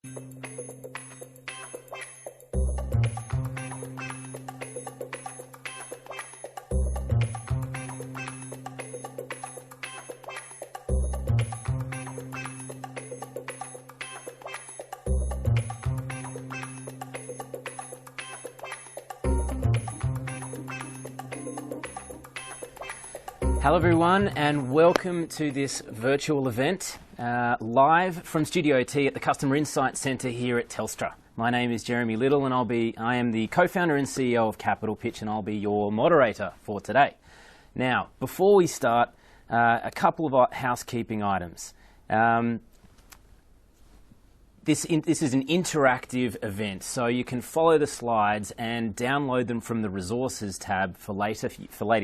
Hello everyone and welcome to this virtual event live from Studio T at the Customer Insight Centre here at Telstra. My name is Jeremy Little and I am the co-founder and CEO of Capital Pitch and I'll be your moderator for today. Now, before we start, a couple of housekeeping items. This is an interactive event, so you can follow the slides and download them from the Resources tab for later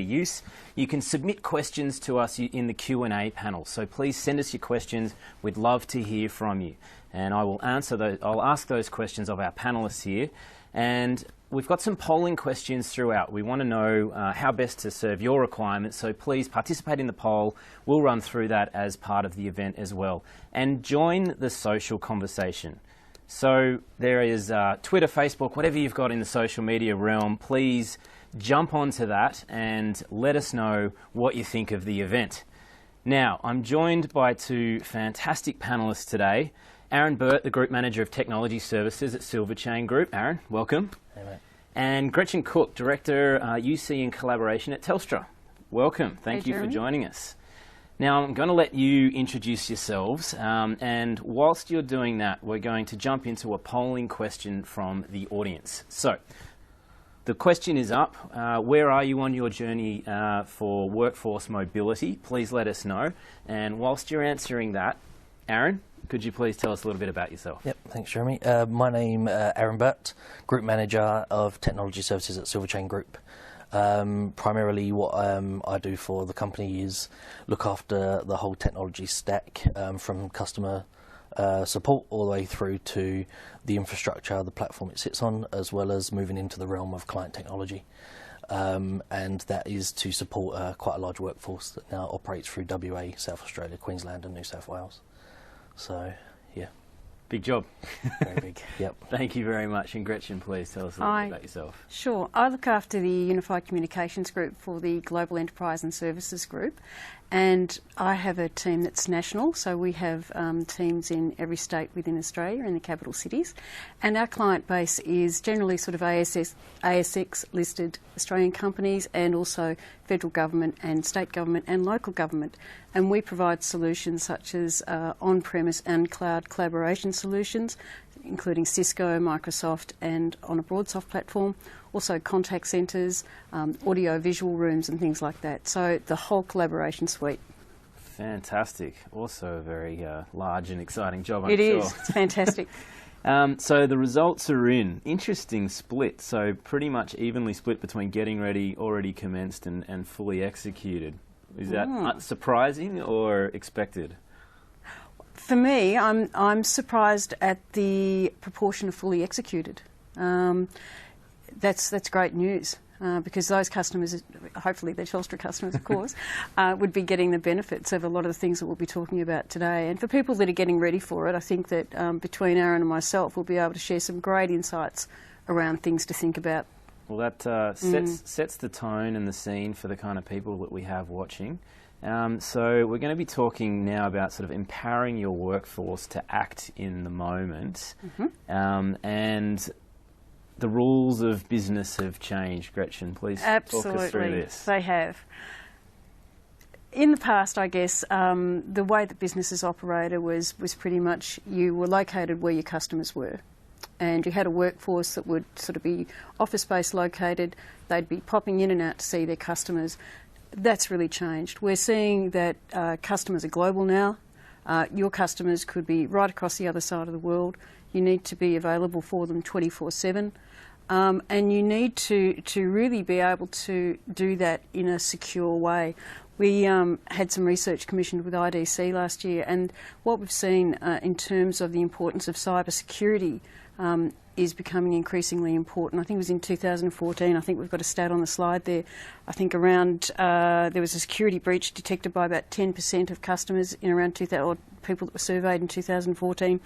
use. You can submit questions to us in the Q&A panel, so please send us your questions. We'd love to hear from you. And I will answer those. I'll ask those questions of our panellists here. And we've got some polling questions throughout. We want to know how best to serve your requirements, so please participate in the poll. We'll run through that as part of the event as well. And join the social conversation. So there is Twitter, Facebook, whatever you've got in the social media realm, please jump onto that and let us know what you think of the event. Now, I'm joined by two fantastic panellists today. Aaron Burt, the Group Manager of Technology Services at Silverchain Group. Aaron, welcome. Hey, mate. And Gretchen Cook, Director UC and Collaboration at Telstra. Welcome. Thank you for joining us. Now, I'm going to let you introduce yourselves, and whilst you're doing that, we're going to jump into a polling question from the audience. So, the question is up. Where are you on your journey for workforce mobility? Please let us know. And whilst you're answering that, Aaron, could you please tell us a little bit about yourself? Yep, thanks, Jeremy. My name is Aaron Burt, Group Manager of Technology Services at Silverchain Group. Primarily what I do for the company is look after the whole technology stack from customer support all the way through to the infrastructure, the platform it sits on, as well as moving into the realm of client technology. And that is to support quite a large workforce that now operates through WA, South Australia, Queensland and New South Wales. So, yeah. Big job. Very big, yep. Thank you very much. And Gretchen, please tell us a little bit about yourself. Sure. I look after the Unified Communications Group for the Global Enterprise and Services Group. And I have a team that's national, so we have teams in every state within Australia, in the capital cities. And our client base is generally sort of ASX-listed Australian companies and also federal government and state government and local government. And we provide solutions such as on-premise and cloud collaboration solutions, including Cisco, Microsoft and on a BroadSoft platform. Also contact centres, audio-visual rooms and things like that. So the whole collaboration suite. Fantastic. Also a very large and exciting job, I'm sure. It is. It's fantastic. So the results are in. Interesting split. So pretty much evenly split between getting ready, already commenced and fully executed. Is that surprising or expected? For me, I'm surprised at the proportion of fully executed. That's great news because those customers, hopefully they're Telstra customers, of course, would be getting the benefits of a lot of the things that we'll be talking about today. And for people that are getting ready for it, I think that between Aaron and myself, we'll be able to share some great insights around things to think about. Well, that sets the tone and the scene for the kind of people that we have watching. So we're going to be talking now about sort of empowering your workforce to act in the moment. And the rules of business have changed. Gretchen, please talk us through this. They have. In the past, I guess, the way that businesses operated was pretty much you were located where your customers were. And you had a workforce that would sort of be office-based located. They'd be popping in and out to see their customers. That's really changed. We're seeing that customers are global now. Your customers could be right across the other side of the world. You need to be available for them 24/7. And you need to really be able to do that in a secure way. We had some research commissioned with IDC last year, and what we've seen in terms of the importance of cyber security is becoming increasingly important. I think it was in 2014, I think we've got a stat on the slide there, I think around, there was a security breach detected by about 10% of customers in around 2000, or people that were surveyed in 2014,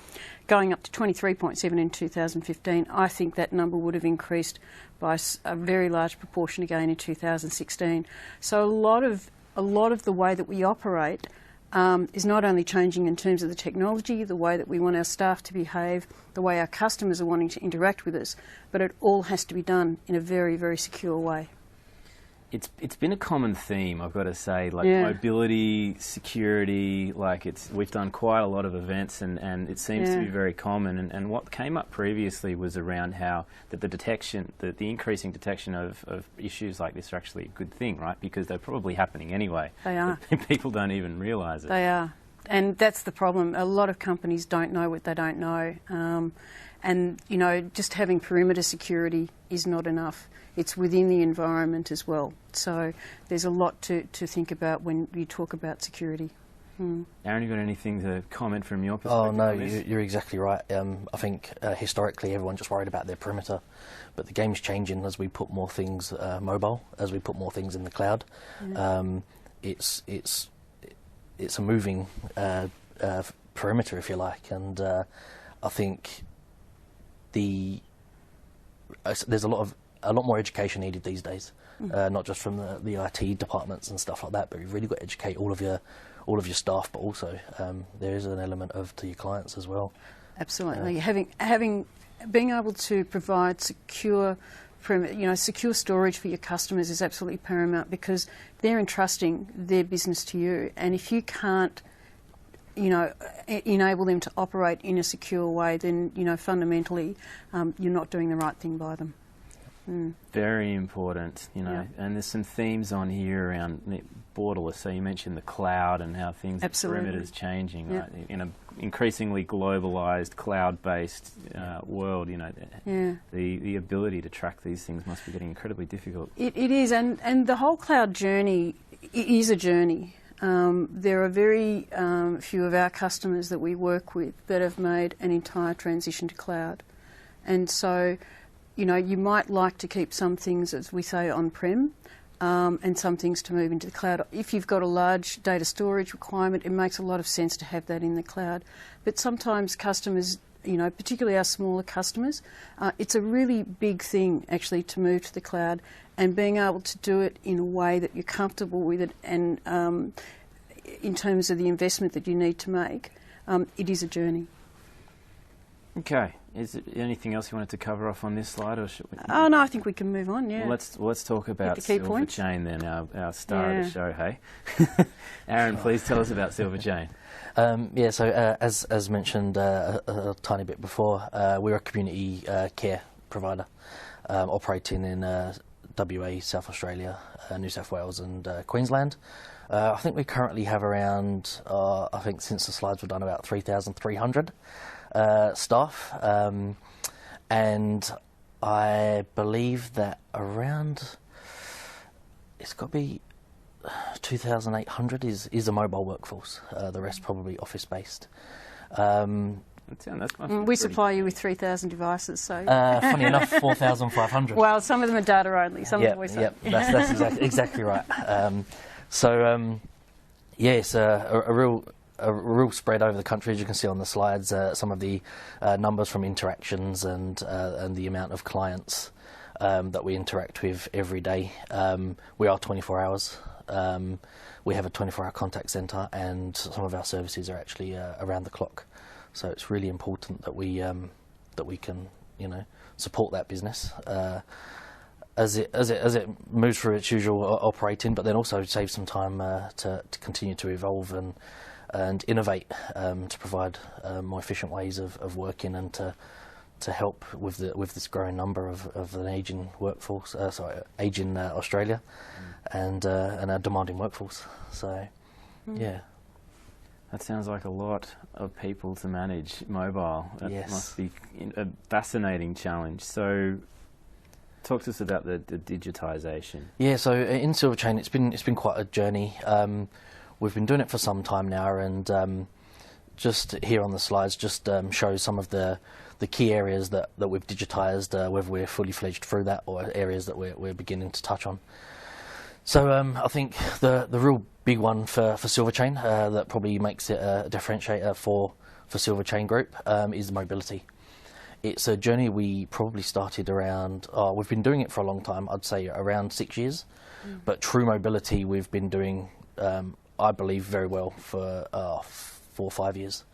going up to 23.7 in 2015. I think that number would have increased by a very large proportion again in 2016. So a lot of the way that we operate is not only changing in terms of the technology, the way that we want our staff to behave, the way our customers are wanting to interact with us, but it all has to be done in a very, very secure way. It's been a common theme, I've got to say, like mobility, security, we've done quite a lot of events and it seems to be very common. And what came up previously was around how that the increasing detection of issues like this are actually a good thing, right? Because they're probably happening anyway. They are. People don't even realise it. They are. And that's the problem. A lot of companies don't know what they don't know. And, you know, just having perimeter security is not enough. It's within the environment as well. So there's a lot to think about when you talk about security. Aaron, you got anything to comment from your perspective? Oh no, you're exactly right. I think historically everyone just worried about their perimeter, but the game's changing as we put more things mobile, as we put more things in the cloud. It's a moving perimeter, if you like, and I think there's a lot more education needed these days, not just from the IT departments and stuff like that, but you've really got to educate all of your staff, but also there is an element to your clients as well. Absolutely, being able to provide secure storage for your customers is absolutely paramount, because they're entrusting their business to you, and if you can't, enable them to operate in a secure way, then fundamentally you're not doing the right thing by them. Very important, and there's some themes on here around borderless. So you mentioned the cloud and how things, the perimeter is changing, right? In an increasingly globalised, cloud-based world, the ability to track these things must be getting incredibly difficult. It is, and the whole cloud journey is a journey. There are very few of our customers that we work with that have made an entire transition to cloud, and so you might like to keep some things, as we say, on-prem, and some things to move into the cloud. If you've got a large data storage requirement, it makes a lot of sense to have that in the cloud. But sometimes customers, particularly our smaller customers, it's a really big thing actually to move to the cloud, and being able to do it in a way that you're comfortable with it, and in terms of the investment that you need to make, it is a journey. Okay. Is there anything else you wanted to cover off on this slide, or should we? Oh no, I think we can move on. Yeah. Well, let's talk about Silver Chain then, our star of the show. Hey, Aaron, please tell us about Silver Chain. So as mentioned a tiny bit before, we're a community care provider operating in WA, South Australia, New South Wales, and Queensland. I think we currently have around, I think since the slides were done, about 3,300 staff, and I believe that around, it's got to be 2,800 is a mobile workforce. The rest probably office based. We supply you with 3,000 devices, so funny enough, 4,500. Well, some of them are data only, some are voice only. That's exactly right. It's a real spread over the country, as you can see on the slides. Some of the numbers from interactions and the amount of clients that we interact with every day. We are 24 hours. We have a 24-hour contact centre, and some of our services are actually around the clock. So it's really important that we can support that business as it moves through its usual operating, but then also save some time to continue to evolve and innovate to provide more efficient ways of working, and to help with this growing number of an ageing workforce, ageing Australia, and a demanding workforce. So, yeah. That sounds like a lot of people to manage mobile. That must be a fascinating challenge. So, talk to us about the digitisation. Yeah, so in Silver Chain, it's been quite a journey. We've been doing it for some time now, and just here on the slides just shows some of the key areas that we've digitised, whether we're fully fledged through that or areas that we're beginning to touch on. So I think the real big one for Silverchain that probably makes it a differentiator for Silverchain Group is mobility. It's a journey we probably started around, we've been doing it for a long time, I'd say around 6 years, but true mobility we've been doing, I believe, very well for 4 or 5 years.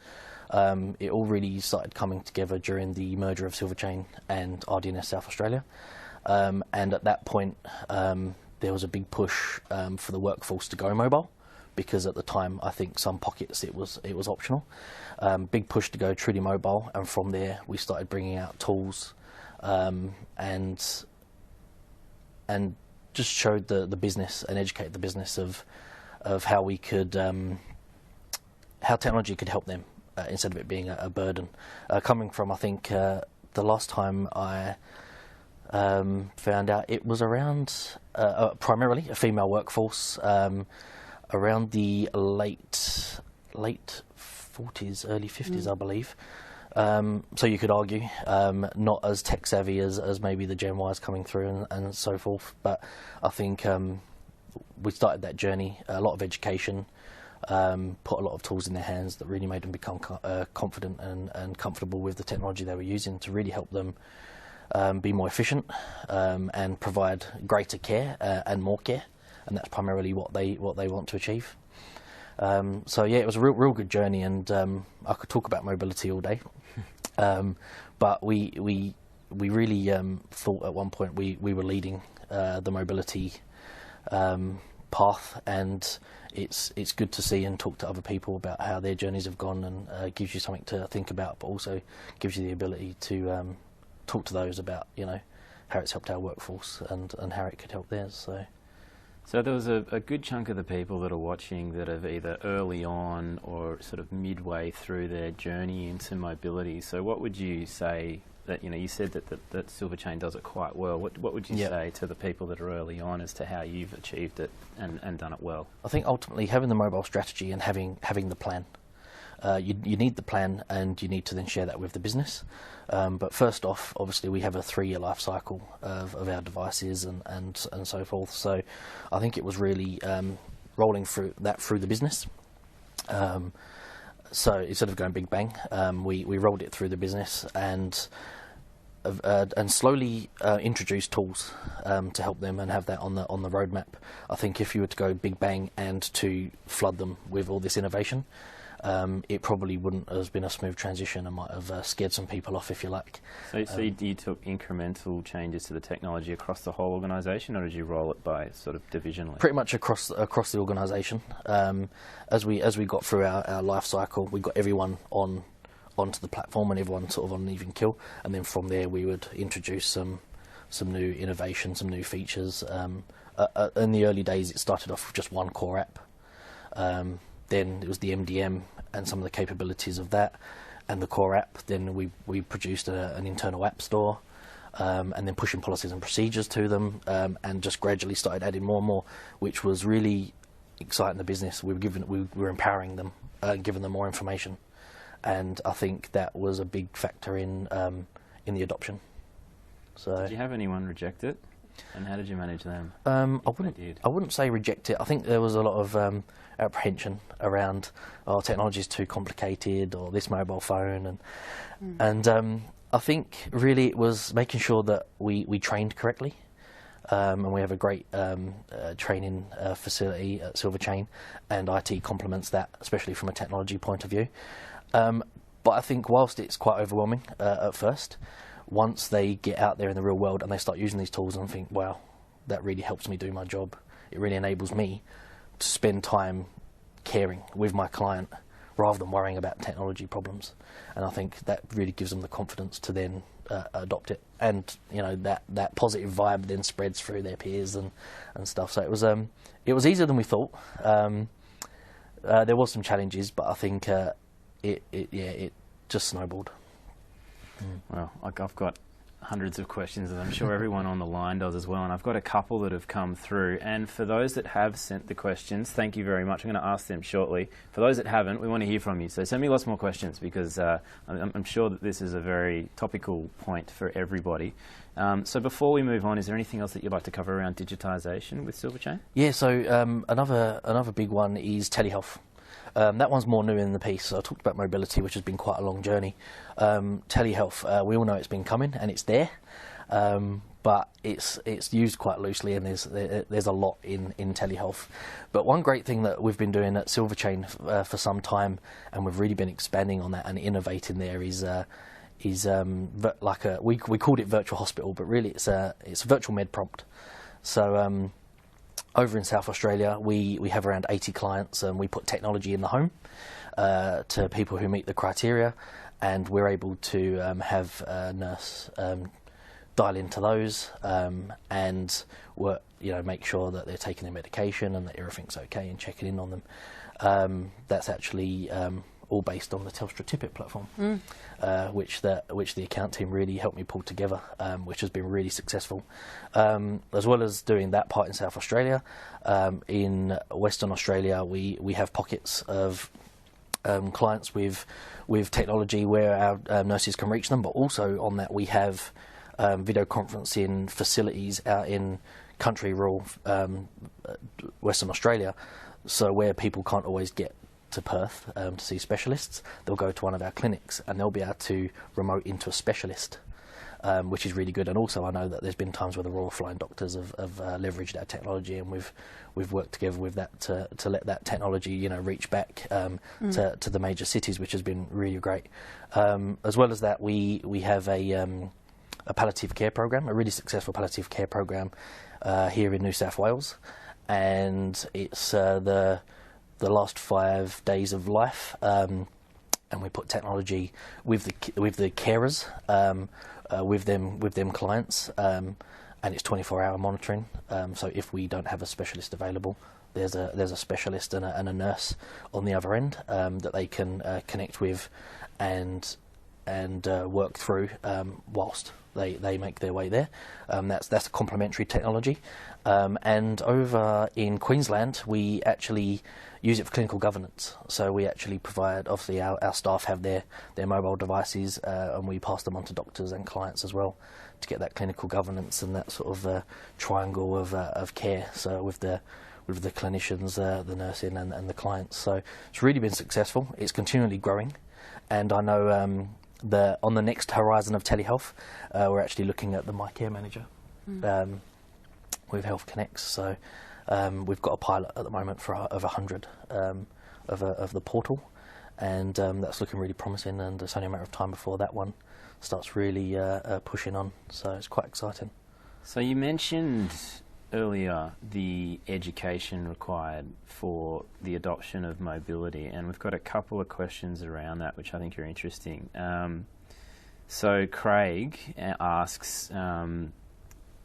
It all really started coming together during the merger of Silverchain and RDNS South Australia, and at that point there was a big push for the workforce to go mobile, because at the time I think some pockets it was optional. Big push to go truly mobile, and from there we started bringing out tools and just showed the business and educated the business of how we could how technology could help them instead of it being a burden. Coming from, I think the last time I found out, it was around primarily a female workforce, around the late 40s, early 50s, I believe. So you could argue not as tech savvy as maybe the Gen Ys coming through and so forth, but I think we started that journey, a lot of education, put a lot of tools in their hands that really made them become confident and comfortable with the technology they were using to really help them be more efficient and provide greater care and more care, and that's primarily what they want to achieve. So yeah, it was a real good journey, and I could talk about mobility all day, but we really thought at one point we were leading the mobility path, and it's good to see and talk to other people about how their journeys have gone, and gives you something to think about, but also gives you the ability to talk to those about, you know, how it's helped our workforce and how it could help theirs. So there was a good chunk of the people that are watching that have either early on or sort of midway through their journey into mobility. So what would you say that, you know, you said that Silverchain does it quite well. What would you say to the people that are early on as to how you've achieved it and done it well? I think ultimately having the mobile strategy and having the plan. You need the plan, and you need to then share that with the business. But first off, obviously, we have a 3-year life cycle of our devices and so forth. So I think it was really rolling through the business. So instead of going big bang, we rolled it through the business and slowly introduced tools to help them and have that on the roadmap. I think if you were to go big bang and to flood them with all this innovation, it probably wouldn't have been a smooth transition and might have scared some people off, if you like. So you took incremental changes to the technology across the whole organisation, or did you roll it by sort of divisionally? Pretty much across the organisation. As we got through our life cycle, we got everyone onto the platform and everyone sort of on an even keel, and then from there we would introduce some new innovation, some new features. In the early days, it started off with just one core app. Then it was the MDM and some of the capabilities of that, and the core app. Then we produced an internal app store, and then pushing policies and procedures to them, and just gradually started adding more and more, which was really exciting the business. We were empowering them, giving them more information, and I think that was a big factor in the adoption. So, did you have anyone reject it? And how did you manage them? I wouldn't say reject it. I think there was a lot of apprehension around, technology is too complicated, or this mobile phone, and I think really it was making sure that we trained correctly, and we have a great training facility at Silverchain, and IT complements that, especially from a technology point of view. But I think whilst it's quite overwhelming at first, once they get out there in the real world and they start using these tools and think, wow, that really helps me do my job. It really enables me to spend time caring with my client rather than worrying about technology problems. And I think that really gives them the confidence to then adopt it. And, you know, that positive vibe then spreads through their peers and stuff. So it was easier than we thought. There was some challenges, but I think it just snowballed. Well, I've got hundreds of questions, and I'm sure everyone on the line does as well, and I've got a couple that have come through. And for those that have sent the questions, thank you very much. I'm going to ask them shortly. For those that haven't, we want to hear from you. So send me lots more questions, because I'm sure that this is a very topical point for everybody. So before we move on, is there anything else that you'd like to cover around digitisation with Silverchain? Yeah, so another big one is telehealth. That one's more new in the piece. So I talked about mobility, which has been quite a long journey. Telehealth, we all know it's been coming and it's there, but it's used quite loosely, and there's a lot in telehealth. But one great thing that we've been doing at Silverchain for some time, and we've really been expanding on that and innovating there, is like we called it virtual hospital, but really it's a virtual med prompt. So over in South Australia, we have around 80 clients, and we put technology in the home to people who meet the criteria, and we're able to have a nurse dial into those and work, make sure that they're taking their medication and that everything's okay, and checking in on them. That's actually all based on the Telstra Tippet platform, which the account team really helped me pull together, which has been really successful. As well as doing that part in South Australia, in Western Australia we have pockets of clients with technology where our nurses can reach them, but also on that we have video conferencing facilities out in country rural Western Australia, so where people can't always get to Perth to see specialists, they'll go to one of our clinics and they'll be able to remote into a specialist, which is really good. And also I know that there's been times where the Royal Flying Doctors have leveraged our technology, and we've worked together with that to let that technology reach back to the major cities, which has been really great. As well as that, we have a palliative care program, a really successful palliative care program here in New South Wales, and it's the last 5 days of life, and we put technology with the carers, with them clients, and it's 24-hour monitoring. So if we don't have a specialist available, there's a specialist and a nurse on the other end that they can connect with and work through whilst they make their way there. That's a complementary technology. And over in Queensland, we actually use it for clinical governance. So we actually provide, obviously our staff have their mobile devices, and we pass them on to doctors and clients as well to get that clinical governance and that sort of triangle of care. So with the clinicians, the nursing and the clients. So it's really been successful. It's continually growing, and I know on the next horizon of telehealth, we're actually looking at the My Care Manager with Health Connects. So we've got a pilot at the moment of 100 of the portal, and that's looking really promising. And it's only a matter of time before that one starts really pushing on. So it's quite exciting. So you mentioned earlier the education required for the adoption of mobility, and we've got a couple of questions around that which I think are interesting. So Craig asks,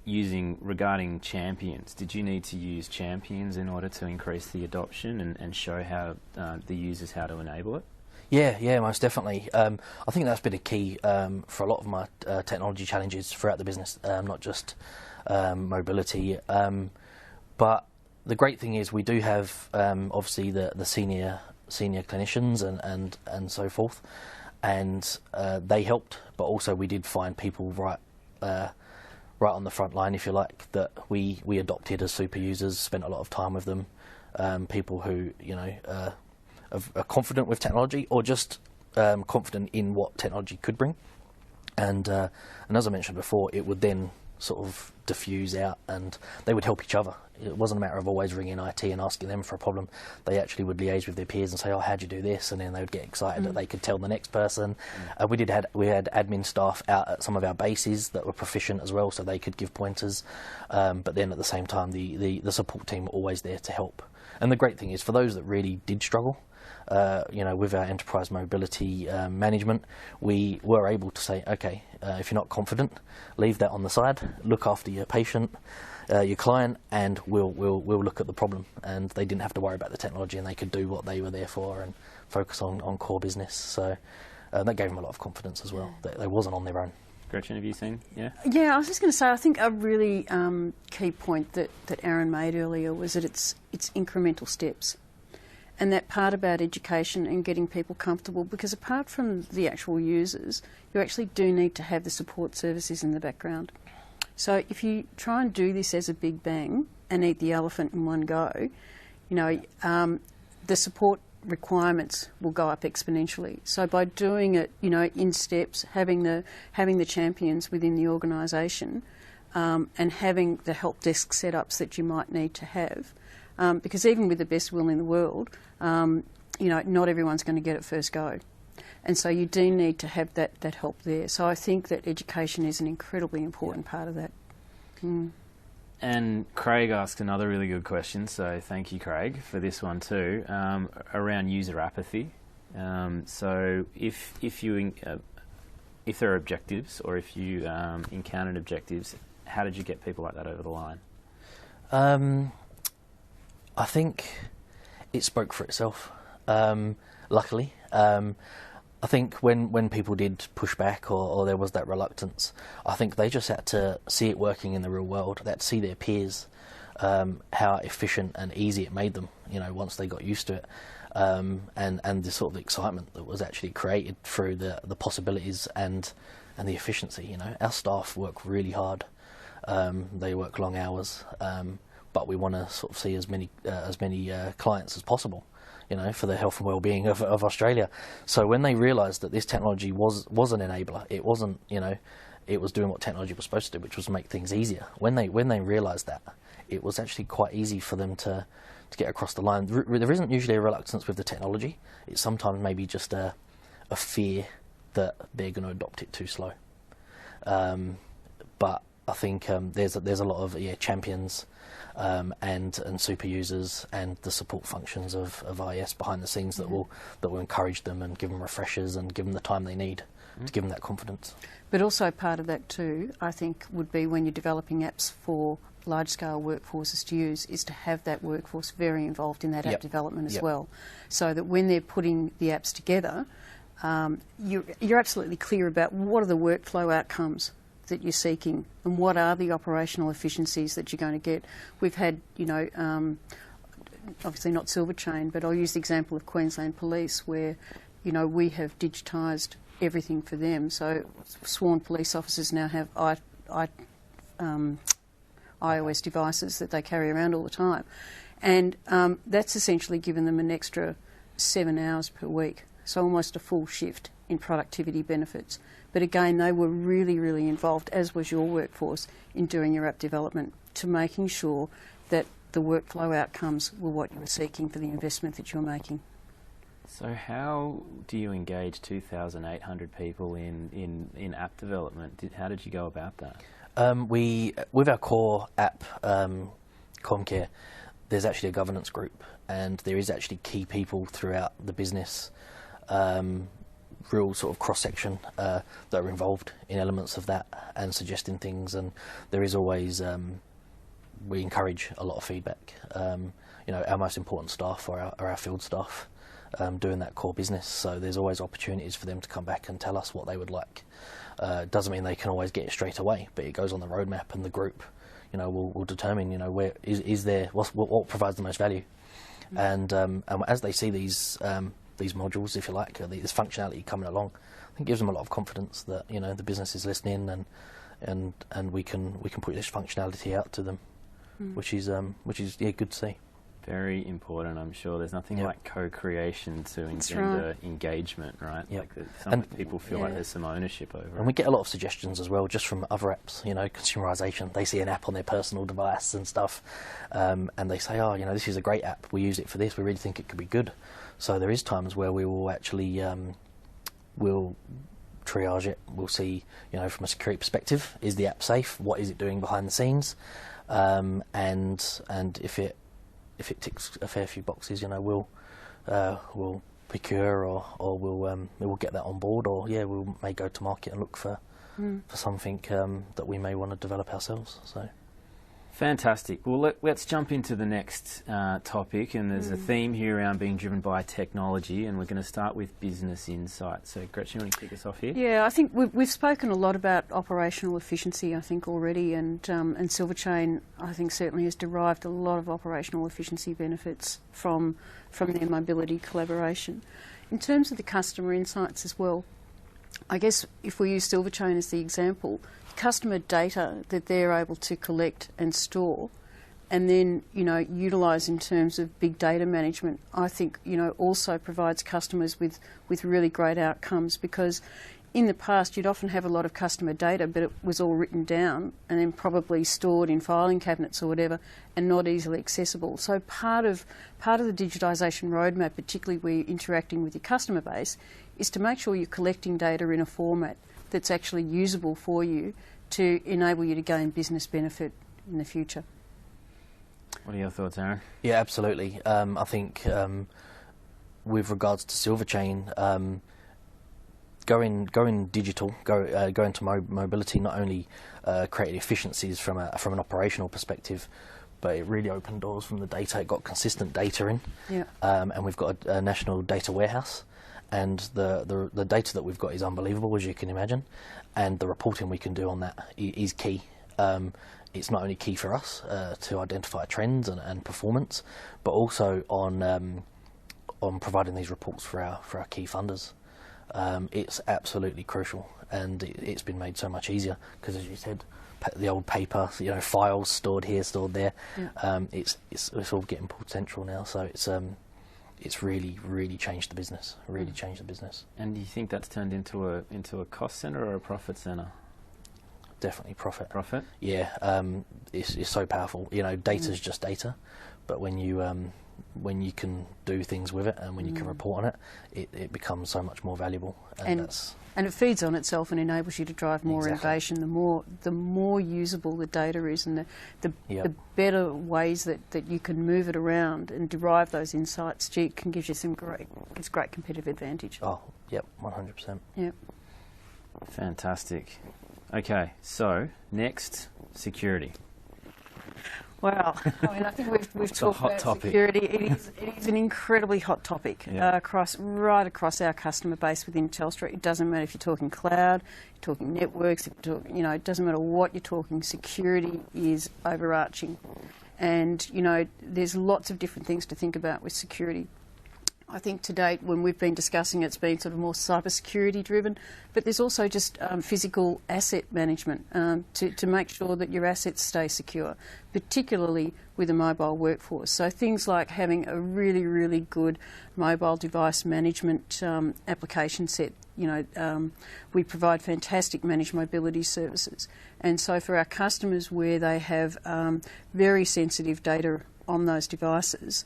regarding champions, did you need to use champions in order to increase the adoption and show how the users how to enable it? Yeah, most definitely. I think that's been a key for a lot of my technology challenges throughout the business, not just mobility. But the great thing is we do have obviously the senior clinicians and so forth, and they helped. But also we did find people right on the front line, if you like, that we adopted as super users, spent a lot of time with them, people who are confident with technology, or just confident in what technology could bring. And as I mentioned before, it would then sort of diffuse out, and they would help each other. It wasn't a matter of always ringing IT and asking them for a problem. They actually would liaise with their peers and say, "Oh, how'd you do this?" And then they would get excited that they could tell the next person. We had admin staff out at some of our bases that were proficient as well, so they could give pointers. But then at the same time, the support team were always there to help. And the great thing is, for those that really did struggle, with our enterprise mobility management, we were able to say, okay, if you're not confident, leave that on the side, look after your patient, your client, and we'll look at the problem. And they didn't have to worry about the technology, and they could do what they were there for and focus on core business. So that gave them a lot of confidence as well, that they wasn't on their own. Gretchen, have you seen? Yeah? Yeah, I was just going to say, I think a really key point that Aaron made earlier was that it's incremental steps. And that part about education and getting people comfortable, because apart from the actual users, you actually do need to have the support services in the background. So if you try and do this as a big bang and eat the elephant in one go, the support requirements will go up exponentially. So by doing it, in steps, having the champions within the organisation, and having the help desk setups that you might need to have, because even with the best will in the world, not everyone's going to get it first go. And so you do need to have that help there. So I think that education is an incredibly important part of that. Mm. And Craig asked another really good question, so thank you, Craig, for this one too, around user apathy. So if there are objectives, or if you encountered objectives, how did you get people like that over the line? I think it spoke for itself, luckily. I think when people did push back or there was that reluctance, I think they just had to see it working in the real world. They had to see their peers, how efficient and easy it made them, once they got used to it. And the sort of excitement that was actually created through the possibilities and the efficiency. Our staff work really hard. They work long hours, but we want to sort of see as many clients as possible, for the health and well-being of Australia. So when they realised that this technology was an enabler, it wasn't, it was doing what technology was supposed to do, which was make things easier. When they realised that, it was actually quite easy for them to get across the line. There isn't usually a reluctance with the technology. It's sometimes maybe just a fear that they're going to adopt it too slow. But I think there's a lot of champions and super users and the support functions of IES behind the scenes that will encourage them and give them refreshers and give them the time they need to give them that confidence. But also part of that too, I think, would be when you're developing apps for large-scale workforces to use, is to have that workforce very involved in that app development as well, so that when they're putting the apps together, you're absolutely clear about what are the workflow outcomes that you're seeking and what are the operational efficiencies that you're going to get. We've had, obviously not Silver Chain, but I'll use the example of Queensland Police where, we have digitised everything for them. So sworn police officers now have iOS devices that they carry around all the time. And that's essentially given them an extra 7 hours per week, so almost a full shift in productivity benefits. But again, they were really, really involved, as was your workforce, in doing your app development, to making sure that the workflow outcomes were what you were seeking for the investment that you're making. So how do you engage 2,800 people in app development? How did you go about that? With our core app, Comcare, there's actually a governance group, and there is actually key people throughout the business, real sort of cross-section that are involved in elements of that and suggesting things, and there is always, we encourage a lot of feedback. Our most important staff are our field staff doing that core business, so there's always opportunities for them to come back and tell us what they would like. Doesn't mean they can always get it straight away, but it goes on the roadmap, and the group, will determine, where is there what provides the most value, and as they see these modules, if you like, this functionality coming along, I think it gives them a lot of confidence that the business is listening and we can put this functionality out to them, which is good to see. Very important, I'm sure. There's nothing like co-creation to engender engagement, right? Yep. Like people feel like there's some ownership over it. And we get a lot of suggestions as well, just from other apps, consumerisation. They see an app on their personal device and stuff, and they say, this is a great app, we use it for this, we really think it could be good. So there is times where we will actually, we'll triage it, we'll see, from a security perspective, is the app safe, what is it doing behind the scenes, and if it ticks a fair few boxes, we'll procure or we'll get that on board, or we may go to market and look for something that we may want to develop ourselves. So Fantastic. Well, let's jump into the next topic, and there's a theme here around being driven by technology, and we're going to start with business insight. So, Gretchen, you want to kick us off here? Yeah, I think we've spoken a lot about operational efficiency, I think, already, and Silverchain, I think, certainly has derived a lot of operational efficiency benefits from their mobility collaboration. In terms of the customer insights as well, I guess if we use Silverchain as the example, customer data that they're able to collect and store and then, utilise in terms of big data management, I think, also provides customers with really great outcomes, because in the past you'd often have a lot of customer data, but it was all written down and then probably stored in filing cabinets or whatever and not easily accessible. So part of the digitisation roadmap, particularly where you're interacting with your customer base, is to make sure you're collecting data in a format that's actually usable for you to enable you to gain business benefit in the future. What are your thoughts, Aaron? Yeah, absolutely. I think with regards to Silverchain, going digital, going to mobility not only created efficiencies from an operational perspective, but it really opened doors from the data. It got consistent data in, and we've got a national data warehouse. And the data that we've got is unbelievable, as you can imagine, and the reporting we can do on that is key. It's not only key for us to identify trends and performance, but also on providing these reports for our key funders. It's absolutely crucial, and it's been made so much easier because, as you said, the old paper, files stored here, stored there. Yeah. It's all getting pulled central now, so it's really changed the business. And do you think that's turned into a cost centre or a profit centre? Definitely profit. Profit? Yeah, it's so powerful. Data's just data, but when you can do things with it and when you can report on it becomes so much more valuable. And it feeds on itself and enables you to drive more innovation. The more usable the data is, and the better ways that you can move it around and derive those insights, it can give you it's great competitive advantage. Oh, yep, 100%. Yep. Fantastic. Okay, so next, security. Wow, I think we've talked about security. It is an incredibly hot topic right across our customer base within Telstra. It doesn't matter if you're talking cloud, you're talking networks, it doesn't matter what you're talking. Security is overarching, and there's lots of different things to think about with security. I think to date, when we've been discussing it, it's been sort of more cybersecurity driven, but there's also just physical asset management to make sure that your assets stay secure, particularly with a mobile workforce. So things like having a really, really good mobile device management application set. We provide fantastic managed mobility services. And so for our customers where they have very sensitive data on those devices,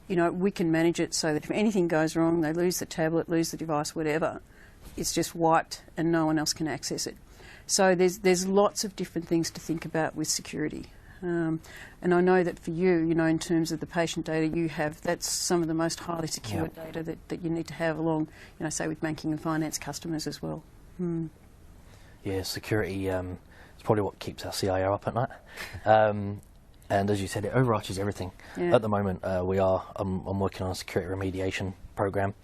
we can manage it so that if anything goes wrong, they lose the tablet, lose the device, whatever, it's just wiped and no one else can access it. So there's lots of different things to think about with security. And I know that for you, in terms of the patient data you have, that's some of the most highly secure data that you need to have along, say with banking and finance customers as well. Yeah, security is probably what keeps our CIO up at night. And as you said, it overarches everything. Yeah. At the moment, I'm working on a security remediation program,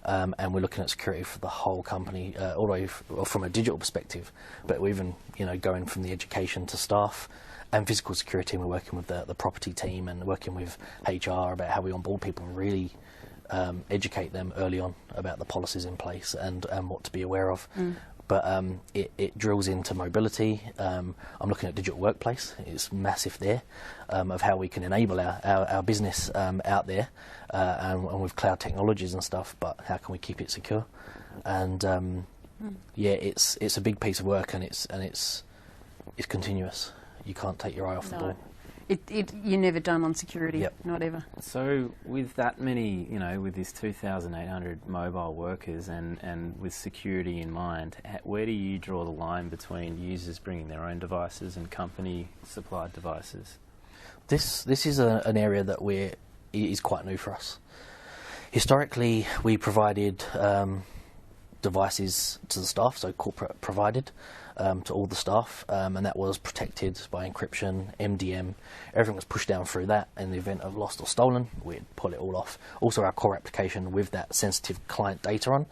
and we're looking at security for the whole company, all the way from a digital perspective. But we're even, going from the education to staff and physical security. And we're working with the property team and working with HR about how we onboard people and really educate them early on about the policies in place and what to be aware of. But it drills into mobility. I'm looking at digital workplace. It's massive there, of how we can enable our business out there, and with cloud technologies and stuff. But how can we keep it secure? And it's a big piece of work, and it's continuous. You can't take your eye off the ball. You're never done on security, not ever. So with that many, with this 2,800 mobile workers and with security in mind, where do you draw the line between users bringing their own devices and company-supplied devices? This is an area that is quite new for us. Historically, we provided devices to the staff, so corporate provided to all the staff, and that was protected by encryption, MDM. Everything was pushed down through that. In the event of lost or stolen, we'd pull it all off. Also, our core application with that sensitive client data on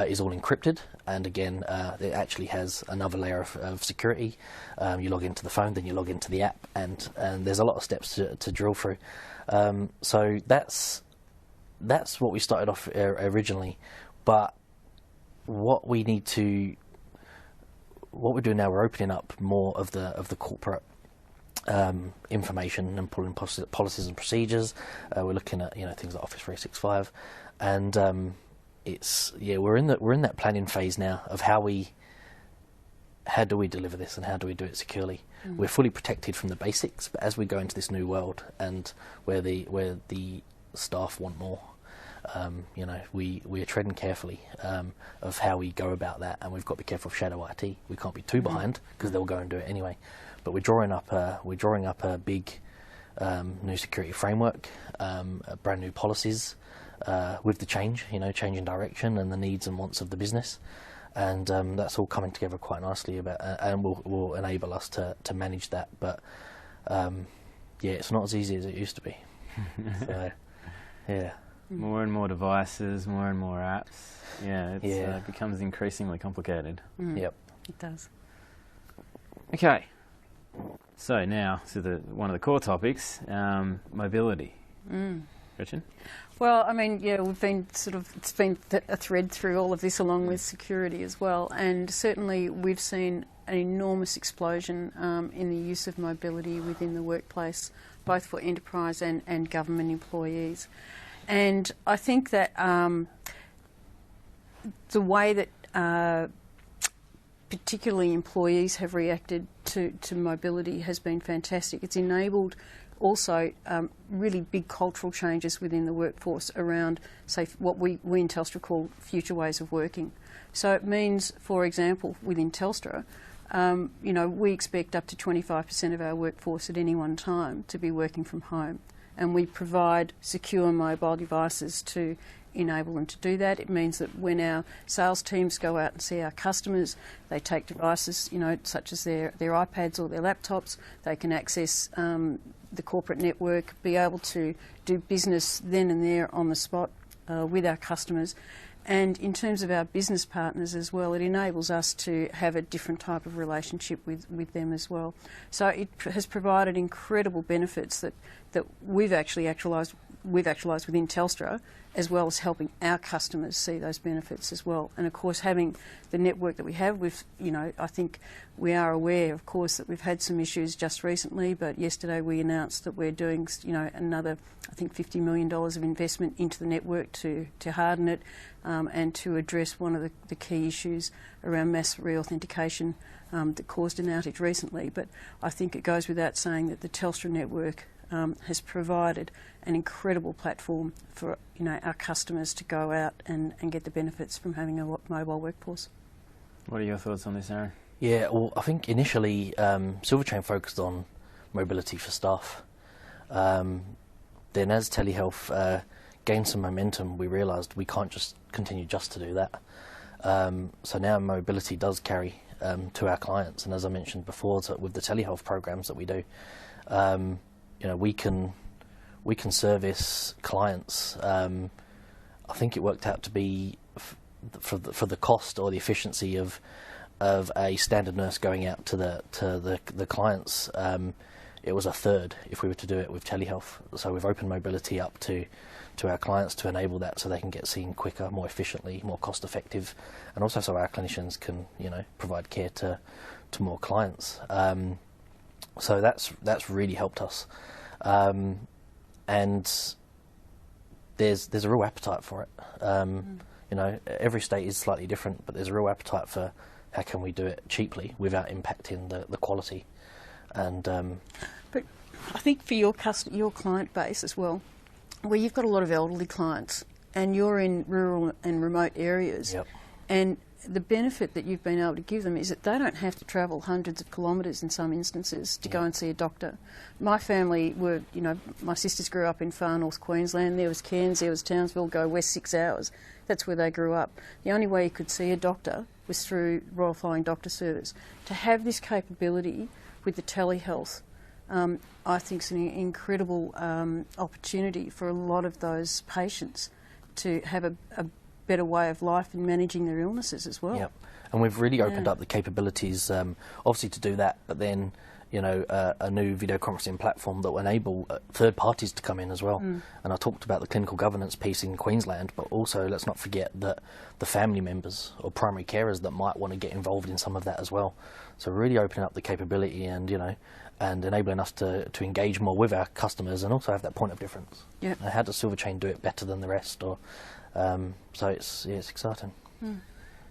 is all encrypted, and again, it actually has another layer of security. You log into the phone, then you log into the app, and there's a lot of steps to drill through. So that's what we started off originally, but what we're doing now, we're opening up more of the corporate information and pulling policies and procedures. We're looking at things like Office 365, and we're in that planning phase now of how do we deliver this and how do we do it securely. We're fully protected from the basics, but as we go into this new world and where the staff want more, we're treading carefully of how we go about that, and we've got to be careful of shadow IT. We can't be too behind because they'll go and do it anyway. But we're drawing up a big new security framework, brand new policies with the change in direction and the needs and wants of the business, and that's all coming together quite nicely and will enable us to manage that. But it's not as easy as it used to be. So, yeah. More and more devices, more and more apps. It becomes increasingly complicated. Yep, it does. Okay, so now to one of the core topics, mobility. Gretchen? Well, I mean, we've been it's been a thread through all of this, along with security as well, and certainly we've seen an enormous explosion in the use of mobility within the workplace, both for enterprise and government employees. And I think that the way that particularly employees have reacted to mobility has been fantastic. It's enabled also really big cultural changes within the workforce around, say, what we in Telstra call future ways of working. So it means, for example, within Telstra, we expect up to 25% of our workforce at any one time to be working from home. And we provide secure mobile devices to enable them to do that. It means that when our sales teams go out and see our customers, they take devices, such as their iPads or their laptops. They can access the corporate network, be able to do business then and there on the spot with our customers. And in terms of our business partners as well, it enables us to have a different type of relationship with them as well. So it has provided incredible benefits that we've actualised within Telstra, as well as helping our customers see those benefits as well. And of course, having the network that we have, I think we are aware, of course, that we've had some issues just recently, but yesterday we announced that we're doing, another, I think, $50 million of investment into the network to harden it and to address one of the key issues around mass reauthentication that caused an outage recently. But I think it goes without saying that the Telstra network has provided an incredible platform for our customers to go out and get the benefits from having a mobile workforce. What are your thoughts on this, Aaron? Yeah, well, I think initially Silverchain focused on mobility for staff. Then as telehealth gained some momentum, we realised we can't just continue just to do that. So now mobility does carry to our clients, and as I mentioned before, with the telehealth programs that we do, we can service clients. I think it worked out to be for the cost or the efficiency of a standard nurse going out to the clients. It was a third if we were to do it with telehealth. So we've opened mobility up to our clients to enable that, so they can get seen quicker, more efficiently, more cost effective, and also so our clinicians can provide care to more clients. So that's really helped us, and there's a real appetite for it. Every state is slightly different, but there's a real appetite for how can we do it cheaply without impacting the quality. And but I think for your client base as well, where you've got a lot of elderly clients and you're in rural and remote areas, yep. and the benefit that you've been able to give them is that they don't have to travel hundreds of kilometres in some instances to go and see a doctor. My family were, my sisters grew up in far north Queensland. There was Cairns, there was Townsville, go west 6 hours. That's where they grew up. The only way you could see a doctor was through Royal Flying Doctor Service. To have this capability with the telehealth, I think is an incredible opportunity for a lot of those patients to have a better way of life in managing their illnesses as well. Yep. And we've really opened up the capabilities, obviously to do that, but then, a new video conferencing platform that will enable third parties to come in as well. And I talked about the clinical governance piece in Queensland, but also let's not forget that the family members or primary carers that might want to get involved in some of that as well. So really opening up the capability and, and enabling us to engage more with our customers and also have that point of difference. Yep. How does Silver Chain do it better than the rest? Or so it's exciting.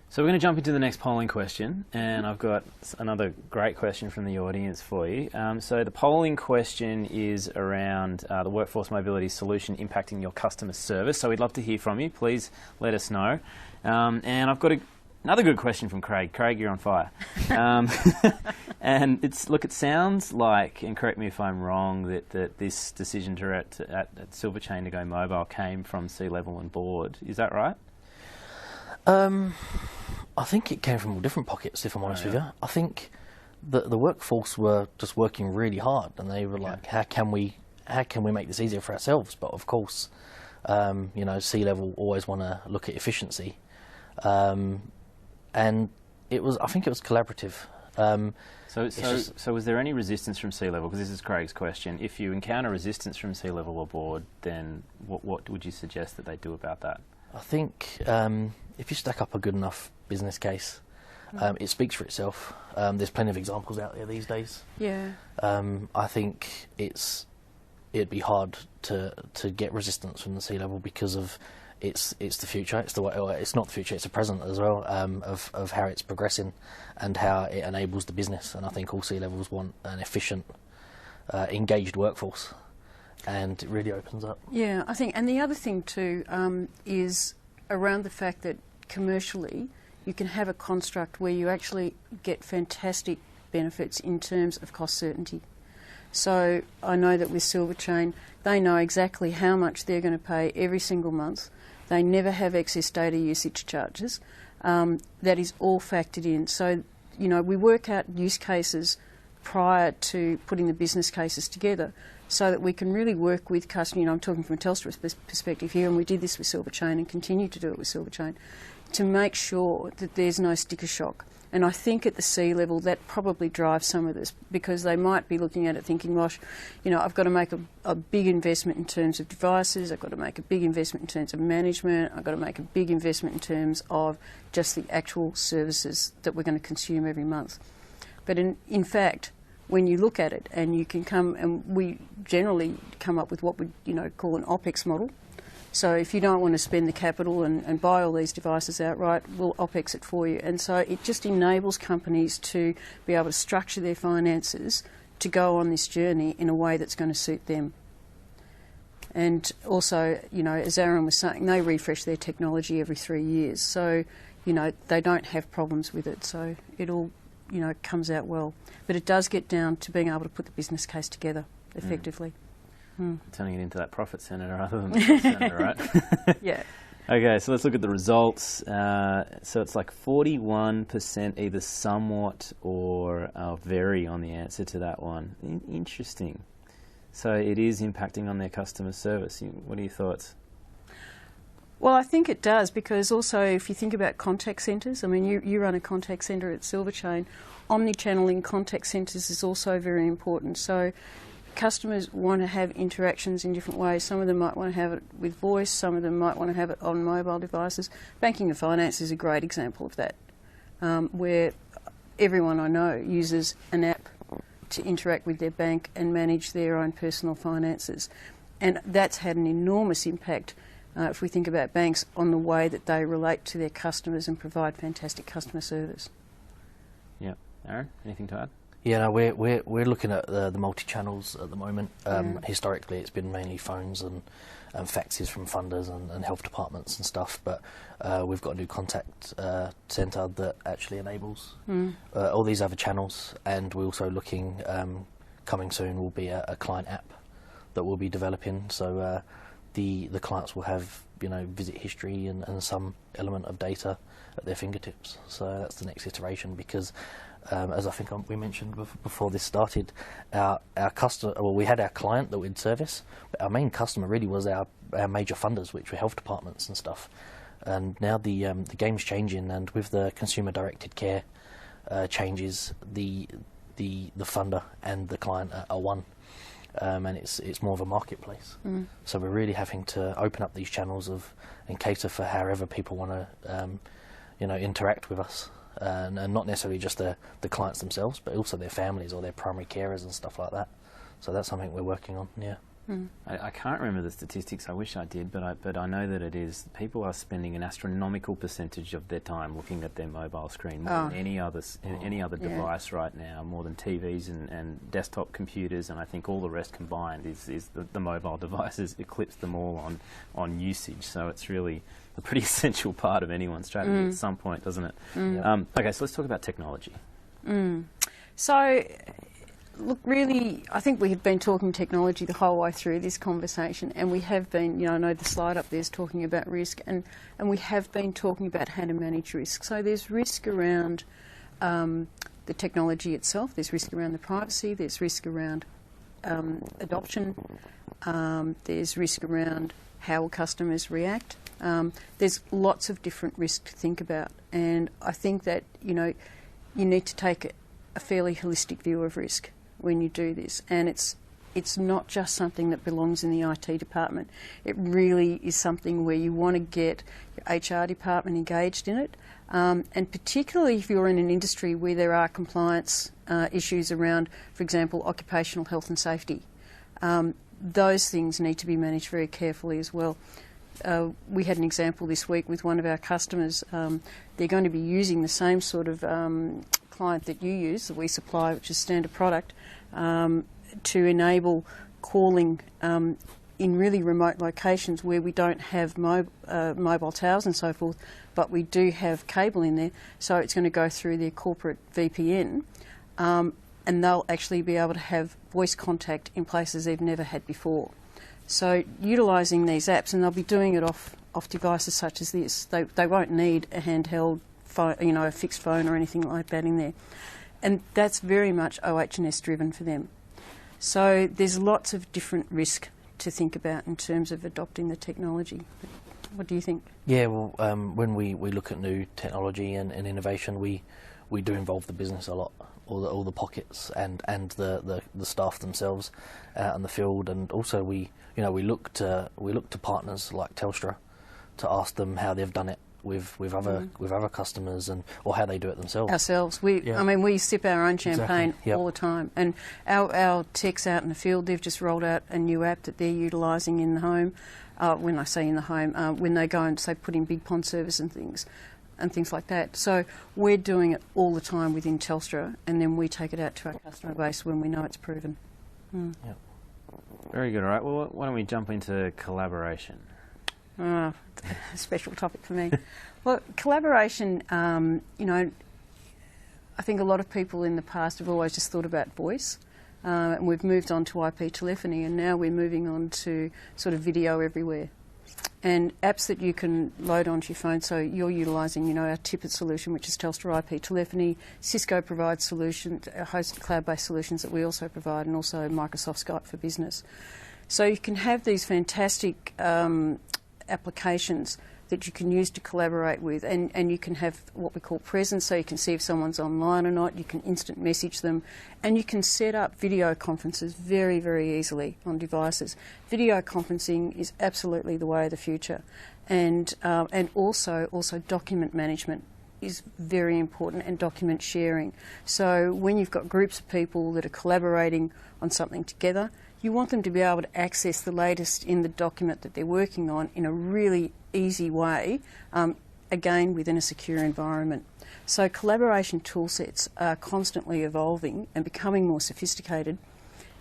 So we're going to jump into the next polling question, and I've got another great question from the audience for you. So the polling question is around the workforce mobility solution impacting your customer service. So we'd love to hear from you. Please let us know. And I've got another good question from Craig. Craig, you're on fire. And it sounds like, and correct me if I'm wrong, that this decision at Silver Chain to go mobile came from C-level and board. Is that right? I think it came from all different pockets, if I'm honest with you. I think the workforce were just working really hard, and they were like, how can we make this easier for ourselves? But of course, C-level always want to look at efficiency, and I think it was collaborative. So was there any resistance from C-level? Because this is Craig's question. If you encounter resistance from C-level or board, then what would you suggest that they do about that? I think if you stack up a good enough business case, it speaks for itself. There's plenty of examples out there these days. Yeah. I think it'd be hard to get resistance from the C-level because of it's the future. It's not the future. It's the present as well of how it's progressing and how it enables the business. And I think all C-levels want an efficient, engaged workforce. And it really opens up. Yeah, I think, and the other thing too is around the fact that commercially you can have a construct where you actually get fantastic benefits in terms of cost certainty. So I know that with Silver Chain, they know exactly how much they're going to pay every single month. They never have excess data usage charges. That is all factored in. So, we work out use cases prior to putting the business cases together, so that we can really work with customers. I'm talking from a Telstra perspective here, and we did this with Silver Chain and continue to do it with Silver Chain, to make sure that there's no sticker shock. And I think at the C-level that probably drives some of this, because they might be looking at it thinking, gosh, I've got to make a big investment in terms of devices, I've got to make a big investment in terms of management, I've got to make a big investment in terms of just the actual services that we're going to consume every month. But in fact, when you look at it, and you can come, and we generally come up with what we call an OPEX model. So if you don't want to spend the capital and buy all these devices outright, we'll OPEX it for you. And so it just enables companies to be able to structure their finances to go on this journey in a way that's going to suit them. And also, as Aaron was saying, they refresh their technology every 3 years. So, they don't have problems with it. So it all, comes out well. But it does get down to being able to put the business case together effectively. Turning it into that profit centre rather than the cost centre, right? Yeah. Okay, so let's look at the results. So it's like 41% either somewhat or very on the answer to that one. Interesting. So it is impacting on their customer service. What are your thoughts? Well, I think it does, because also if you think about contact centres, I mean, you run a contact centre at Silver Chain. Omnichannel in contact centres is also very important. So customers want to have interactions in different ways. Some of them might want to have it with voice, some of them might want to have it on mobile devices. Banking and finance is a great example of that, where everyone I know uses an app to interact with their bank and manage their own personal finances. And that's had an enormous impact, if we think about banks, on the way that they relate to their customers and provide fantastic customer service. Yeah. Aaron, anything to add? Yeah, no, we're looking at the multi-channels at the moment. Historically, it's been mainly phones and faxes from funders and health departments and stuff, but we've got a new contact centre that actually enables all these other channels, and we're also looking, coming soon will be a client app that we'll be developing, so the clients will have, you know, visit history and some element of data at their fingertips. So that's the next iteration, because as I think we mentioned before this started, our customer, well, we had our client that we'd service, but our main customer really was our major funders, which were health departments and stuff. And now the game's changing, and with the consumer-directed care changes, the funder and the client are one, and it's more of a marketplace. So we're really having to open up these channels and cater for however people want to, you know, interact with us. And not necessarily just the clients themselves, but also their families or their primary carers and stuff like that. So that's something we're working on, yeah. I can't remember the statistics, I wish I did, but I know that it is, people are spending an astronomical percentage of their time looking at their mobile screen, more than any other device right now, more than TVs and desktop computers, and I think all the rest combined is the mobile devices eclipse them all on usage, so it's really a pretty essential part of anyone's strategy at some point, doesn't it? Okay, so let's talk about technology. So, look, really, I think we have been talking technology the whole way through this conversation, and we have been, you know, I know the slide up there is talking about risk, and we have been talking about how to manage risk. So there's risk around the technology itself, there's risk around the privacy, there's risk around adoption, there's risk around how will customers react. There's lots of different risks to think about, and I think that, you know, you need to take a fairly holistic view of risk when you do this, and it's not just something that belongs in the IT department. It really is something where you want to get your HR department engaged in it, and particularly if you're in an industry where there are compliance issues around, for example, occupational health and safety. Those things need to be managed very carefully as well. We had an example this week with one of our customers. They're going to be using the same sort of client that you use, that we supply, which is standard product, to enable calling in really remote locations where we don't have mobile towers and so forth, but we do have cable in there, so it's going to go through their corporate VPN, and they'll actually be able to have voice contact in places they've never had before. So utilising these apps, and they'll be doing it off devices such as this. They won't need a handheld phone, you know, a fixed phone or anything like that in there. And that's very much OH&S driven for them. So there's lots of different risk to think about in terms of adopting the technology. What do you think? Yeah, well, when we look at new technology and innovation, we do involve the business a lot, all the pockets and the staff themselves out in the field, and also we look to partners like Telstra to ask them how they've done it with other customers, and or how they do it themselves. Ourselves, I mean, we sip our own champagne all the time, and our techs out in the field, they've just rolled out a new app that they're utilising in the home. When I say in the home, when they go and say put in big pond service and things like that. So we're doing it all the time within Telstra, and then we take it out to our customer base when we know it's proven. Yep. Very good. All right. Well, why don't we jump into collaboration? A special topic for me. Well, collaboration, you know, I think a lot of people in the past have always just thought about voice, and we've moved on to IP telephony, and now we're moving on to sort of video everywhere. And apps that you can load onto your phone, so you're utilising, you know, our Tippet solution, which is Telstra IP telephony. Cisco provides solutions, hosted cloud-based solutions that we also provide, and also Microsoft Skype for Business. So you can have these fantastic applications that you can use to collaborate with, and you can have what we call presence, so you can see if someone's online or not, you can instant message them, and you can set up video conferences very, very easily on devices. Video conferencing is absolutely the way of the future, and also document management is very important, and document sharing. So when you've got groups of people that are collaborating on something together, you want them to be able to access the latest in the document that they're working on in a really easy way, again within a secure environment. So collaboration toolsets are constantly evolving and becoming more sophisticated,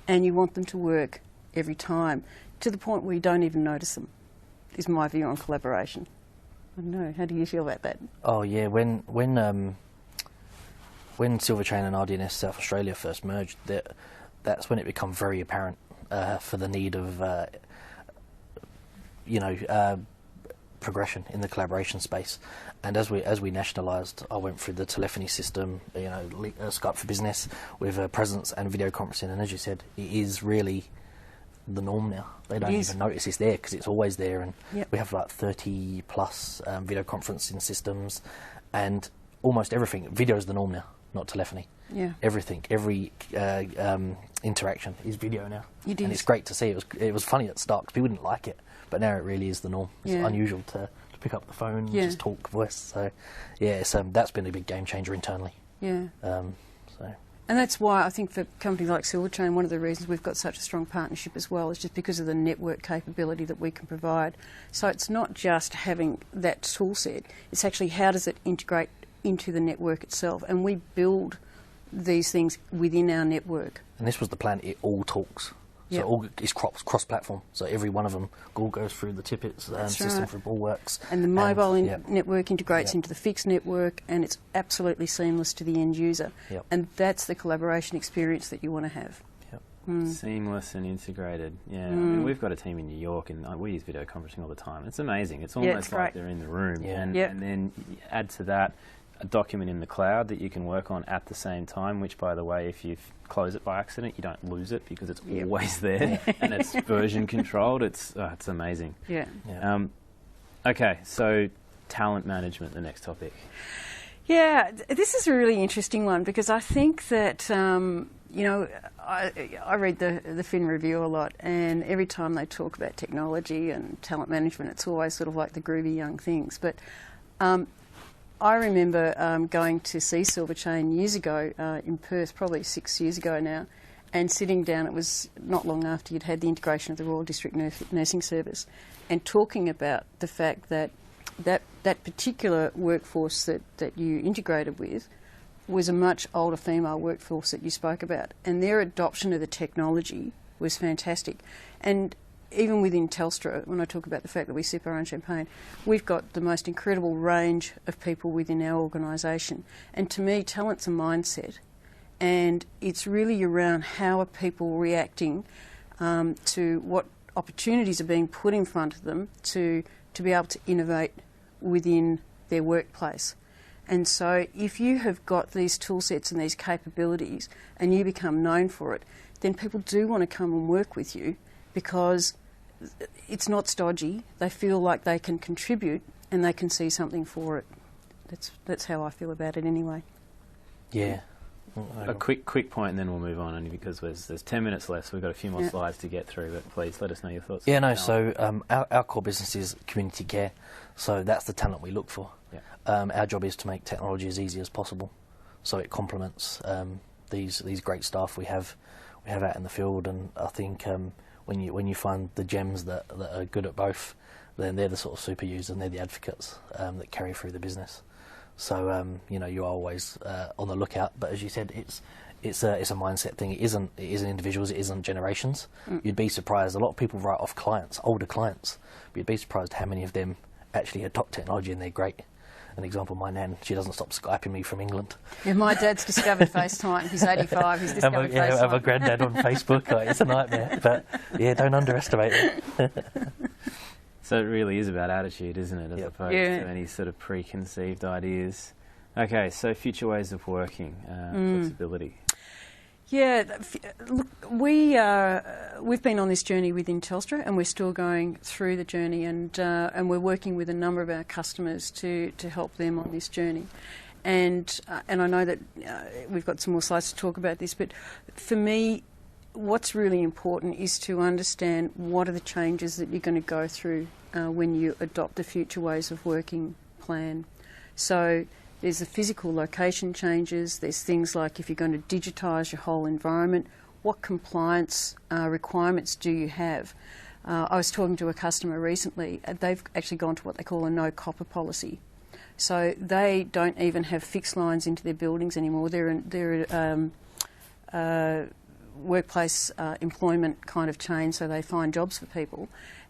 and you want them to work every time, to the point where you don't even notice them, is my view on collaboration. I don't know, how do you feel about that? Oh yeah, when Silverchain and RDNS South Australia first merged, that's when it became very apparent for the need of progression in the collaboration space. And as we nationalised, I went through the telephony system, Skype for Business, with presence and video conferencing. And as you said, it is really the norm now. They don't even notice it's there because it's always there. And we have like 30 plus video conferencing systems, and almost everything. Video is the norm now, not telephony. Yeah. Everything, every interaction is video now. It is. And it's great to see. It was funny at the start because people didn't like it, but now it really is the norm. It's unusual to pick up the phone and just talk voice. So, yeah, that's been a big game changer internally. Yeah. So. And that's why I think for companies like Silverchain, one of the reasons we've got such a strong partnership as well is just because of the network capability that we can provide. So it's not just having that tool set, it's actually how does it integrate into the network itself. And we build these things within our network. And this was the plan, it all talks. So it all is cross-platform. So every one of them all goes through the Tippets system for Bulwarks. And the mobile network integrates into the fixed network, and it's absolutely seamless to the end user. Yep. And that's the collaboration experience that you want to have. Yep. Seamless and integrated. Yeah, I mean, we've got a team in New York, and we use video conferencing all the time. It's amazing. It's almost like they're in the room. Yeah. And then you add to that a document in the cloud that you can work on at the same time, which, by the way, if you close it by accident, you don't lose it because it's always there and it's version controlled. It's amazing. Yeah. Okay, so talent management, the next topic. Yeah, this is a really interesting one because I think that, I read the Fin Review a lot, and every time they talk about technology and talent management, it's always sort of like the groovy young things. But I remember going to see Silverchain years ago in Perth, probably 6 years ago now, and sitting down. It was not long after you'd had the integration of the Royal District Nursing Service, and talking about the fact that that particular workforce that you integrated with was a much older female workforce that you spoke about, and their adoption of the technology was fantastic. And even within Telstra, when I talk about the fact that we sip our own champagne, we've got the most incredible range of people within our organisation. And to me, talent's a mindset, and it's really around how are people reacting to what opportunities are being put in front of them to be able to innovate within their workplace. And so if you have got these tool sets and these capabilities and you become known for it, then people do want to come and work with you because it's not stodgy. They feel like they can contribute and they can see something for it. That's how I feel about it anyway. Yeah. A quick point and then we'll move on, only because there's 10 minutes left, so we've got a few more slides to get through, but please let us know your thoughts. Yeah, no, so our core business is community care, so that's the talent we look for. Yeah. Our job is to make technology as easy as possible, so it complements these great staff we have out in the field, and I think when you find the gems that are good at both, then they're the sort of super users and they're the advocates that carry through the business. So you are always on the lookout. But as you said, it's a mindset thing. It isn't individuals. It isn't generations. You'd be surprised. A lot of people write off clients, older clients. But you'd be surprised how many of them actually adopt technology and they're great. An example, my nan, she doesn't stop Skyping me from England. Yeah, my dad's discovered FaceTime. He's 85. He's discovered FaceTime. I have a granddad on Facebook. It's a nightmare. But yeah, don't underestimate it. So it really is about attitude, isn't it, as opposed to any sort of preconceived ideas. Okay, so future ways of working, flexibility. Yeah, look, we've been on this journey within Telstra, and we're still going through the journey, and we're working with a number of our customers to help them on this journey. And I know that we've got some more slides to talk about this, but for me, what's really important is to understand what are the changes that you're going to go through when you adopt the future ways of working plan. So there's the physical location changes, there's things like if you're going to digitise your whole environment, what compliance requirements do you have? I was talking to a customer recently, they've actually gone to what they call a no copper policy. So they don't even have fixed lines into their buildings anymore. They're workplace employment kind of chain, so they find jobs for people.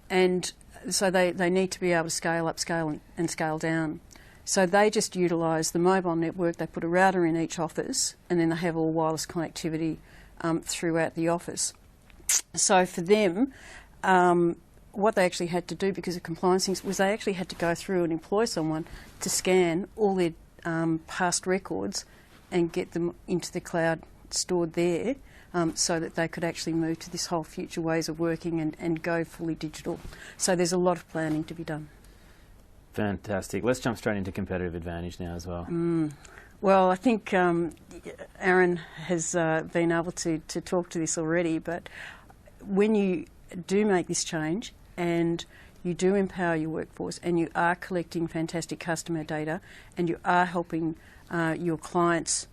And so they need to be able to scale up, and scale down. So they just utilise the mobile network. They put a router in each office, and then they have all wireless connectivity throughout the office. So for them, what they actually had to do, because of compliance things, was they actually had to go through and employ someone to scan all their past records and get them into the cloud stored there, so that they could actually move to this whole future ways of working and go fully digital. So there's a lot of planning to be done. Fantastic. Let's jump straight into competitive advantage now as well. Well, I think Aaron has been able to talk to this already, but when you do make this change and you do empower your workforce and you are collecting fantastic customer data and you are helping your clients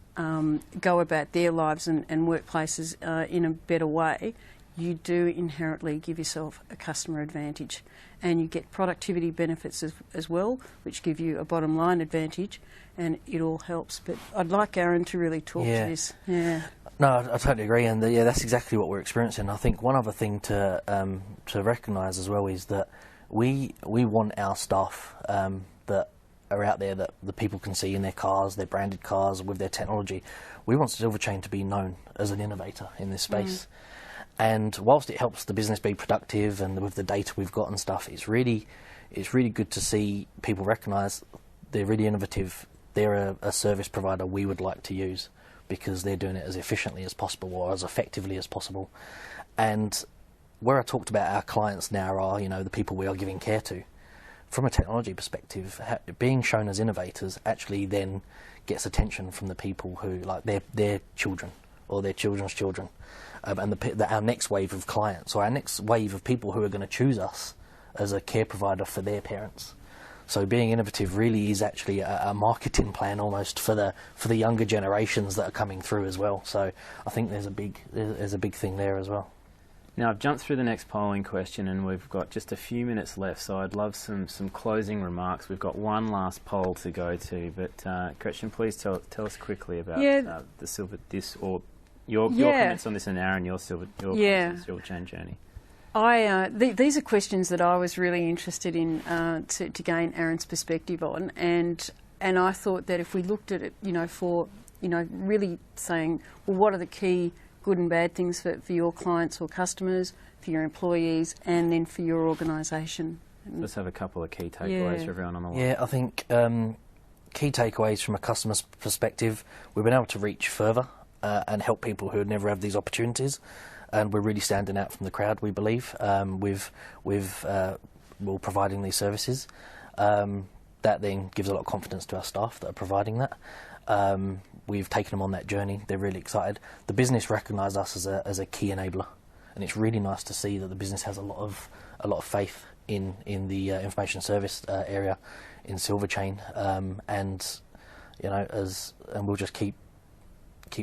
go about their lives and workplaces in a better way, you do inherently give yourself a customer advantage, and you get productivity benefits as well, which give you a bottom line advantage, and it all helps. But I'd like Aaron to really talk to this. Yeah. No, I totally agree, and yeah, that's exactly what we're experiencing. I think one other thing to recognise as well is that we want our staff that are out there, that the people can see in their cars, their branded cars with their technology. We want Silver Chain to be known as an innovator in this space. And whilst it helps the business be productive and with the data we've got and stuff, it's really good to see people recognise they're really innovative. They're a service provider we would like to use because they're doing it as efficiently as possible or as effectively as possible. And where I talked about our clients now are, the people we are giving care to. From a technology perspective, being shown as innovators actually then gets attention from the people who, like their children or their children's children. And our next wave of clients, or our next wave of people who are going to choose us as a care provider for their parents. So being innovative really is actually a marketing plan almost for the younger generations that are coming through as well. So I think there's a big thing there as well. Now I've jumped through the next polling question and we've got just a few minutes left, so I'd love some closing remarks. We've got one last poll to go to, but Gretchen, please tell us quickly about the Silver or your comments on this, and Aaron, your Silver Chain journey. These are questions that I was really interested in to gain Aaron's perspective on, and I thought that if we looked at it, really saying, well, what are the key good and bad things for your clients or customers, for your employees, and then for your organisation. Let's have a couple of key takeaways for everyone on the line. Yeah, I think key takeaways from a customer's perspective, we've been able to reach further and help people who would never have these opportunities, and we're really standing out from the crowd, we believe, with providing these services. That then gives a lot of confidence to our staff that are providing that. We've taken them on that journey. They're really excited. The business recognise us as a key enabler, and it's really nice to see that the business has a lot of faith in the information service area in Silver Chain, and we'll just keep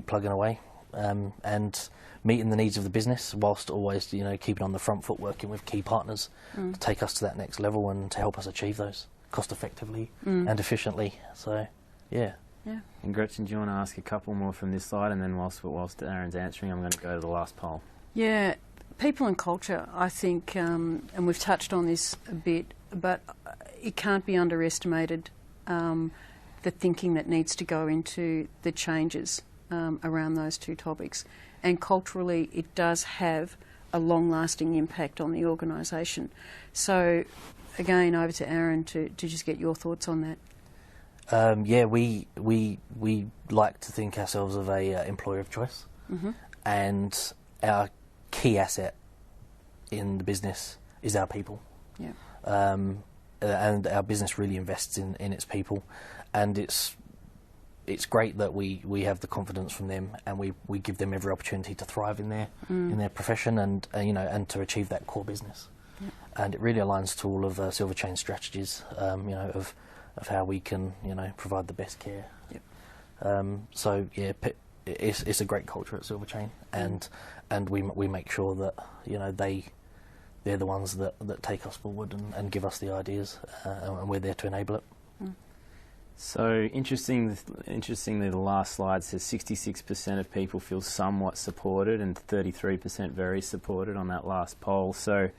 plugging away and meeting the needs of the business, whilst always keeping on the front foot, working with key partners to take us to that next level and to help us achieve those cost effectively and efficiently. So yeah. Yeah. And Gretchen, do you want to ask a couple more from this slide, and then whilst Aaron's answering, I'm going to go to the last poll. Yeah, people and culture, I think, and we've touched on this a bit, but it can't be underestimated, the thinking that needs to go into the changes around those two topics. And culturally, it does have a long-lasting impact on the organisation. So, again, over to Aaron to just get your thoughts on that. We like to think ourselves of a employer of choice, and our key asset in the business is our people. Yeah. And our business really invests in its people, and it's great that we have the confidence from them, and we give them every opportunity to thrive in their profession and to achieve that core business. Yeah. And it really aligns to all of Silver Chain strategies, of how we can, provide the best care. Yep. So yeah, it's a great culture at Silver Chain, and we make sure that they're the ones that take us forward and give us the ideas, and we're there to enable it. So interestingly, the last slide says 66% of people feel somewhat supported and 33% very supported on that last poll. So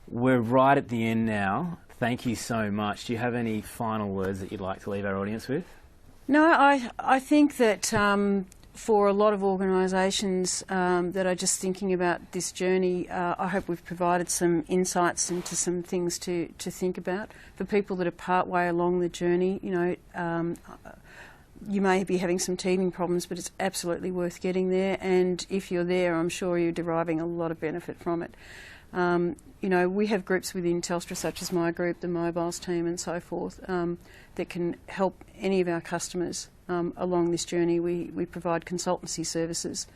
we're right at the end now. Thank you so much. Do you have any final words that you'd like to leave our audience with? No, I think that for a lot of organisations that are just thinking about this journey, I hope we've provided some insights into some things to think about. For people that are part way along the journey, you know, you may be having some teething problems, but it's absolutely worth getting there. And if you're there, I'm sure you're deriving a lot of benefit from it. You know, we have groups within Telstra, such as my group, the mobiles team and so forth, that can help any of our customers along this journey. We provide consultancy services,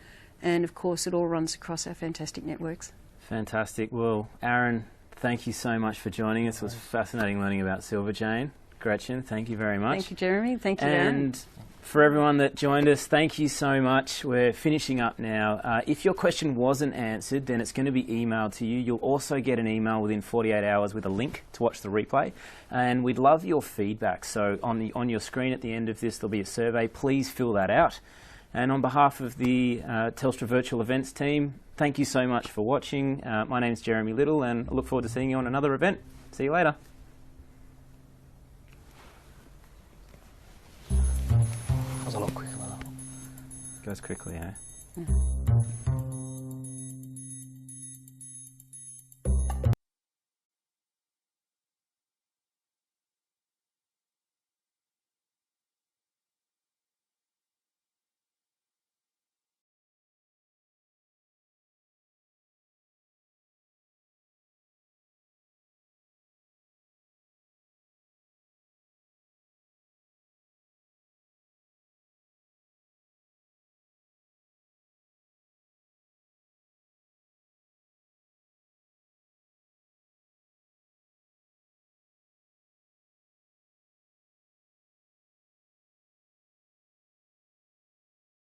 and of course it all runs across our fantastic networks. Fantastic. Well, Aaron, thank you so much for joining us. It was fascinating learning about Silver Chain. Gretchen, thank you very much. Thank you, Jeremy. Thank you, Aaron. And for everyone that joined us, thank you so much. We're finishing up now. If your question wasn't answered, then it's going to be emailed to you. You'll also get an email within 48 hours with a link to watch the replay. And we'd love your feedback. So on your screen at the end of this, there'll be a survey. Please fill that out. And on behalf of the Telstra Virtual Events team, thank you so much for watching. My name's Jeremy Little, and I look forward to seeing you on another event. See you later. That was a lot quicker than that. Goes quickly, eh? Mm-hmm.